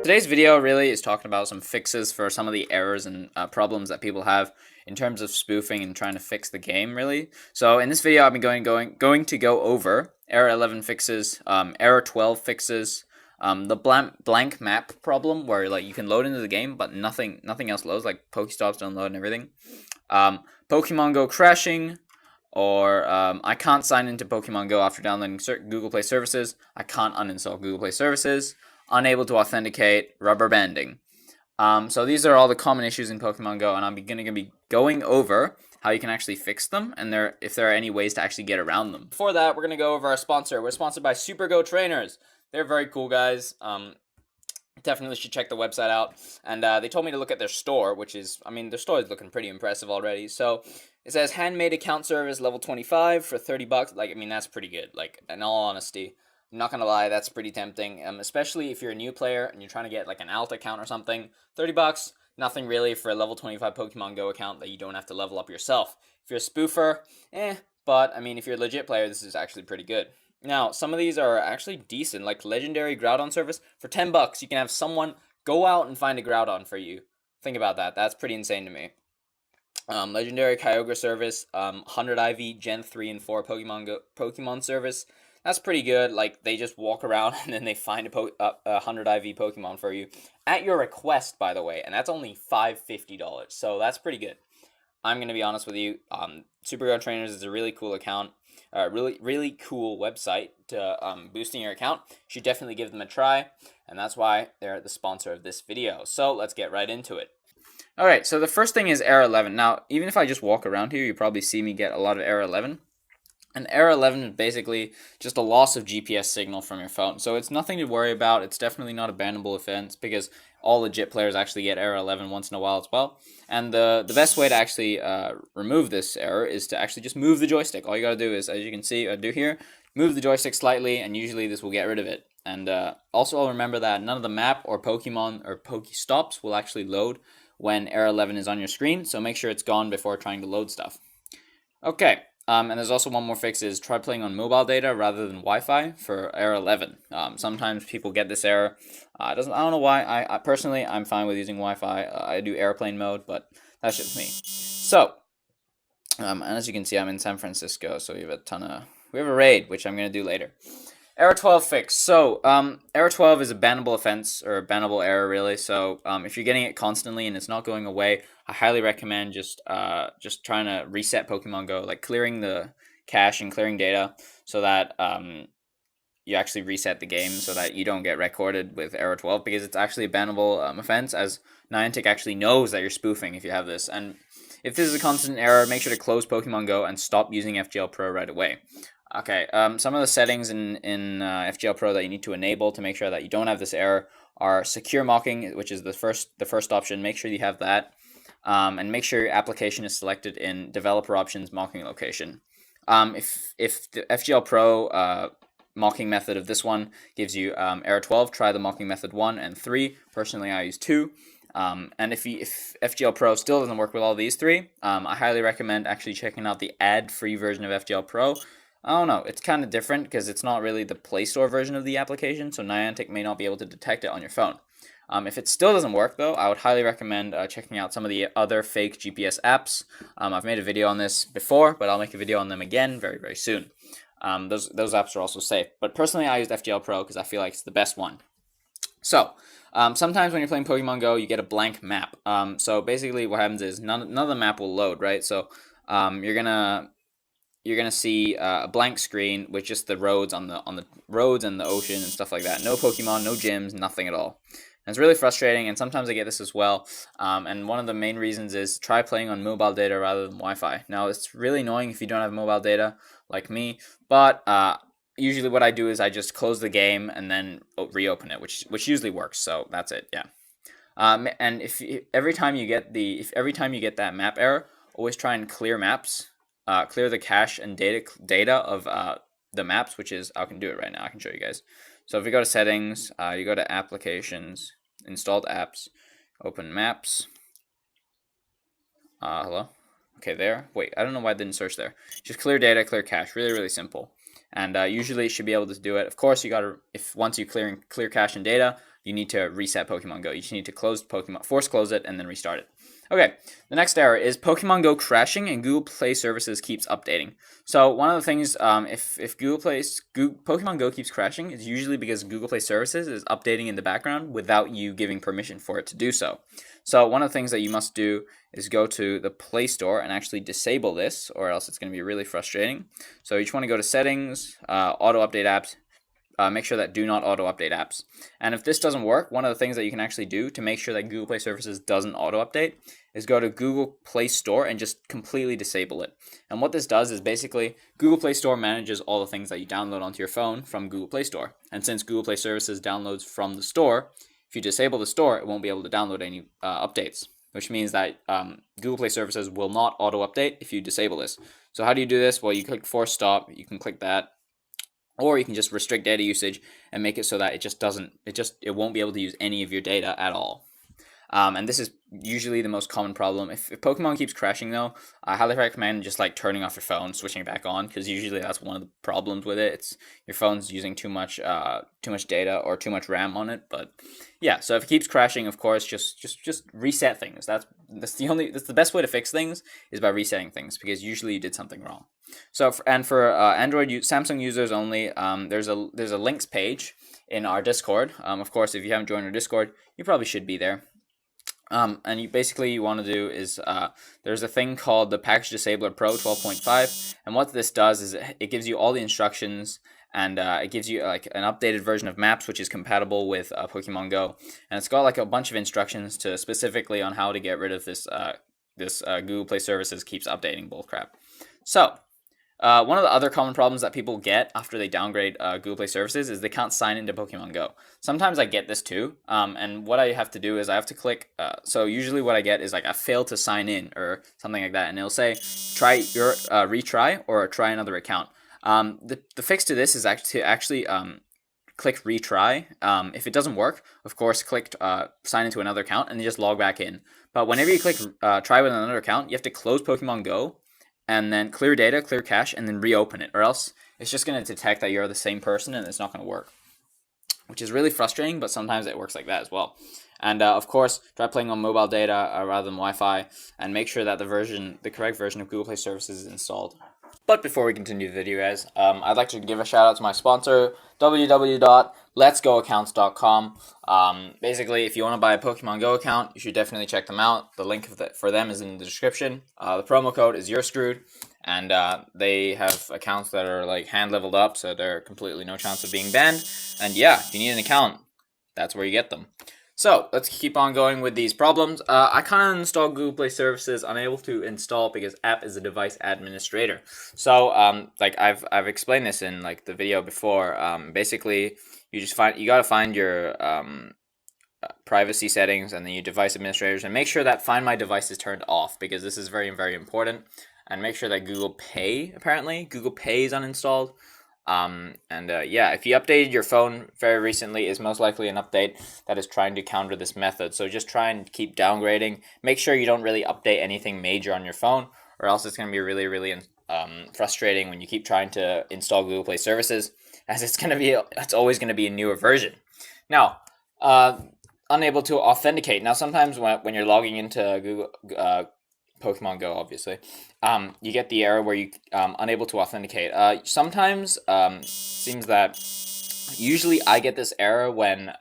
today's video really is talking about some fixes for some of the errors and problems that people have in terms of spoofing and trying to fix the game, really. So in this video, I've been going to go over error 11 fixes, error 12 fixes, the blank map problem where like you can load into the game but nothing else loads, like PokéStops don't load and everything. Pokemon Go crashing, or I can't sign into Pokemon Go after downloading Google Play services. I can't uninstall Google Play services. Unable to authenticate, rubber banding. So these are all the common issues in Pokemon Go, and I'm going to be going over how you can actually fix them, and if there are any ways to actually get around them. Before that, we're going to go over our sponsor. We're sponsored by Go Trainers. They're very cool guys. Definitely should check the website out. And they told me to look at their store, which is, I mean, their store is looking pretty impressive already. So it says handmade account service level 25 for $30. Like, I mean, that's pretty good. Like, in all honesty, I'm not gonna lie, that's pretty tempting. Especially if you're a new player and you're trying to get like an alt account or something. $30, nothing really for a level 25 Pokemon Go account that you don't have to level up yourself. If you're a spoofer, but I mean, if you're a legit player, this is actually pretty good. Now, some of these are actually decent, like legendary Groudon service for $10. You can have someone go out and find a Groudon for you. Think about that. That's pretty insane to me. Legendary Kyogre service, 100 IV Gen 3 and 4 Pokemon service. That's pretty good. Like, they just walk around and then they find a 100 IV Pokemon for you at your request, by the way, and that's only $550. So that's pretty good. I'm gonna be honest with you. Go Trainers is a really cool account. Really cool website to boosting your account. You should definitely give them a try, and that's why they're the sponsor of this video. So let's get right into it. Alright, so the first thing is error 11. Now, even if I just walk around here, you probably see me get a lot of error 11. And error 11 is basically just a loss of GPS signal from your phone. So it's nothing to worry about. It's definitely not a bannable offense because all legit players actually get error 11 once in a while as well. And the best way to actually remove this error is to actually just move the joystick. All you gotta do is, as you can see, I do here, move the joystick slightly, and usually this will get rid of it. And also I'll remember that none of the map or Pokemon or PokéStops will actually load when error 11 is on your screen. So make sure it's gone before trying to load stuff. Okay. And there's also one more fix is try playing on mobile data rather than Wi-Fi for error 11. Sometimes people get this error. I don't know why. I personally, I'm fine with using Wi-Fi. I do airplane mode, but that's just me. So, and as you can see, I'm in San Francisco, so we have a raid, which I'm going to do later. Error 12 fix. So, error 12 is a bannable offense, or a bannable error, really. So, if you're getting it constantly and it's not going away, I highly recommend just trying to reset Pokemon Go, like clearing the cache and clearing data, so that you actually reset the game, so that you don't get recorded with error 12, because it's actually a bannable offense, as Niantic actually knows that you're spoofing if you have this. And if this is a constant error, make sure to close Pokemon Go and stop using Fgl Pro right away. Okay, some of the settings in Fgl Pro that you need to enable to make sure that you don't have this error are secure mocking, which is the first option. Make sure you have that, and make sure your application is selected in developer options mocking location. If the Fgl Pro mocking method of this one gives you error 12, try the mocking method 1 and 3. Personally, I use 2. And if Fgl Pro still doesn't work with all these 3, I highly recommend actually checking out the ad-free version of Fgl Pro. I don't know, it's kind of different because it's not really the Play Store version of the application, so Niantic may not be able to detect it on your phone. If it still doesn't work, though, I would highly recommend checking out some of the other fake GPS apps. I've made a video on this before, but I'll make a video on them again very, very soon. Those apps are also safe. But personally, I used Fgl Pro because I feel like it's the best one. So, sometimes when you're playing Pokemon Go, you get a blank map. So basically what happens is none of the map will load, right? So you're gonna see a blank screen with just the roads on the roads and the ocean and stuff like that. No Pokemon, no gyms, nothing at all. And it's really frustrating, and sometimes I get this as well. And one of the main reasons is try playing on mobile data rather than Wi-Fi. Now, it's really annoying if you don't have mobile data like me, but usually what I do is I just close the game and then reopen it, which usually works. So that's it, yeah. And if every time you get that map error, always try and clear maps. Clear the cache and data of the maps, which is, I can do it right now. I can show you guys. So if you go to settings, you go to applications, installed apps, open maps. Hello? Okay, there. Wait, I don't know why I didn't search there. Just clear data, clear cache. Really, really simple. And usually you should be able to do it. Of course, you gotta, once you clear cache and data, you need to reset Pokemon Go. You just need to force close it, and then restart it. Okay, the next error is Pokemon Go crashing and Google Play Services keeps updating. So one of the things, if Pokemon Go keeps crashing, it's usually because Google Play Services is updating in the background without you giving permission for it to do so. So one of the things that you must do is go to the Play Store and actually disable this, or else it's going to be really frustrating. So you just want to go to Settings, Auto Update Apps. Make sure that do not auto update apps. And if this doesn't work, one of the things that you can actually do to make sure that Google Play Services doesn't auto update is go to Google Play Store and just completely disable it. And what this does is basically Google Play Store manages all the things that you download onto your phone from Google Play Store. And since Google Play Services downloads from the store, if you disable the store, it won't be able to download any updates, which means that Google Play Services will not auto update if you disable this. So how do you do this? Well, you click force stop, you can click that. Or you can just restrict data usage and make it so that it won't be able to use any of your data at all. And this is usually the most common problem. If Pokemon keeps crashing though, I highly recommend just like turning off your phone, switching it back on, because usually that's one of the problems with it. It's your phone's using too much data or too much RAM on it. But yeah, so if it keeps crashing, of course, just reset things. That's the best way to fix things is by resetting things, because usually you did something wrong. So for Android Samsung users only, there's a links page in our Discord. Of course, if you haven't joined our Discord, you probably should be there. And you want to do is there's a thing called the Package Disabler Pro 12.5, and what this does is it gives you all the instructions, and it gives you like an updated version of Maps, which is compatible with Pokemon Go, and it's got like a bunch of instructions to specifically on how to get rid of this Google Play Services keeps updating bullcrap. So one of the other common problems that people get after they downgrade Google Play Services is they can't sign into Pokemon Go. Sometimes I get this too, and what I have to do is I have to click, so usually what I get is like I failed to sign in or something like that, and it'll say retry or try another account. The fix to this is actually click retry. If it doesn't work, of course, click sign into another account and then just log back in. But whenever you click try with another account, you have to close Pokemon Go and then clear data, clear cache, and then reopen it, or else it's just going to detect that you're the same person and it's not going to work, which is really frustrating, but sometimes it works like that as well. And of course, try playing on mobile data rather than Wi-Fi, and make sure that the correct version of Google Play Services is installed. But before we continue the video, guys, I'd like to give a shout out to my sponsor, www.letsgoaccounts.com. Basically, if you want to buy a Pokemon Go account, you should definitely check them out. The link for them is in the description. The promo code is You're Screwed, and they have accounts that are like hand leveled up, so they're completely no chance of being banned. And yeah, if you need an account, that's where you get them. So let's keep on going with these problems. I can't install Google Play Services. Unable to install because app is a device administrator. So like I've explained this in like the video before. Basically, you gotta find your privacy settings and then your device administrators, and make sure that Find My Device is turned off, because this is very, very important. And make sure that Google Pay is uninstalled. Yeah, if you updated your phone very recently, is most likely an update that is trying to counter this method. So just try and keep downgrading. Make sure you don't really update anything major on your phone, or else it's going to be really, really frustrating when you keep trying to install Google Play Services, as it's always going to be a newer version. Now, unable to authenticate. Now, sometimes when you're logging into Google Pokemon Go, obviously, you get the error where you unable to authenticate. Sometimes seems that usually I get this error when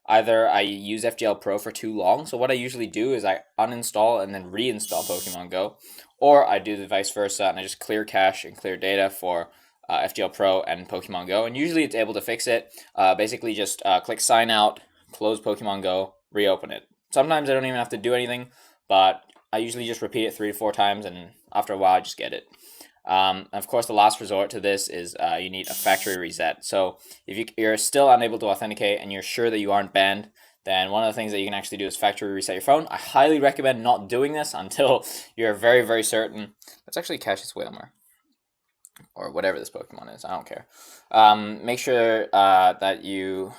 either I use Fgl Pro for too long. So what I usually do is I uninstall and then reinstall Pokemon Go, or I do the vice versa and I just clear cache and clear data for Fgl Pro and Pokemon Go, and usually it's able to fix it. Basically, just click sign out, close Pokemon Go, reopen it. Sometimes I don't even have to do anything, but I usually just repeat it 3 to 4 times, and after a while, I just get it. Of course, the last resort to this is you need a factory reset. So if you're still unable to authenticate and you're sure that you aren't banned, then one of the things that you can actually do is factory reset your phone. I highly recommend not doing this until you're very, very certain. Let's actually catch this Whalmer, or whatever this Pokemon is. I don't care. Make sure that you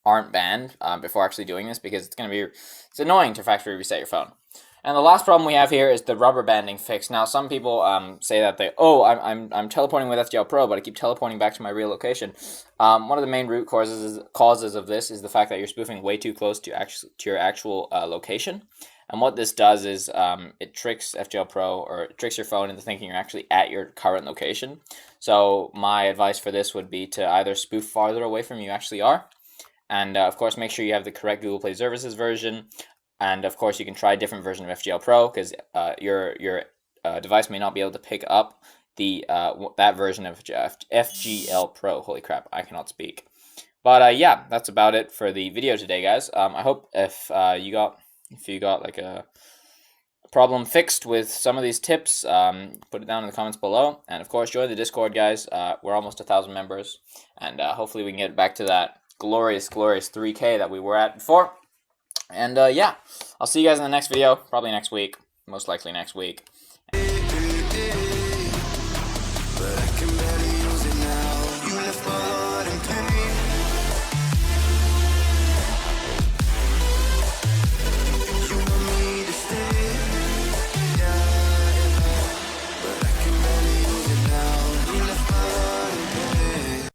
aren't banned before actually doing this, because it's annoying to factory reset your phone. And the last problem we have here is the rubber banding fix. Now, some people say that I'm teleporting with Fgl Pro, but I keep teleporting back to my real location. One of the main root causes of this is the fact that you're spoofing way too close to your actual location. And what this does is it tricks Fgl Pro, or it tricks your phone into thinking you're actually at your current location. So my advice for this would be to either spoof farther away from you actually are, and of course make sure you have the correct Google Play Services version. And of course, you can try a different version of Fgl Pro, because your device may not be able to pick up the that version of Fgl Pro. Holy crap, I cannot speak. But yeah, that's about it for the video today, guys. I hope if you got like a problem fixed with some of these tips, put it down in the comments below. And of course, join the Discord, guys. We're almost 1,000 members, and hopefully we can get back to that glorious 3K that we were at before. And yeah, I'll see you guys in the next video, probably next week, most likely next week.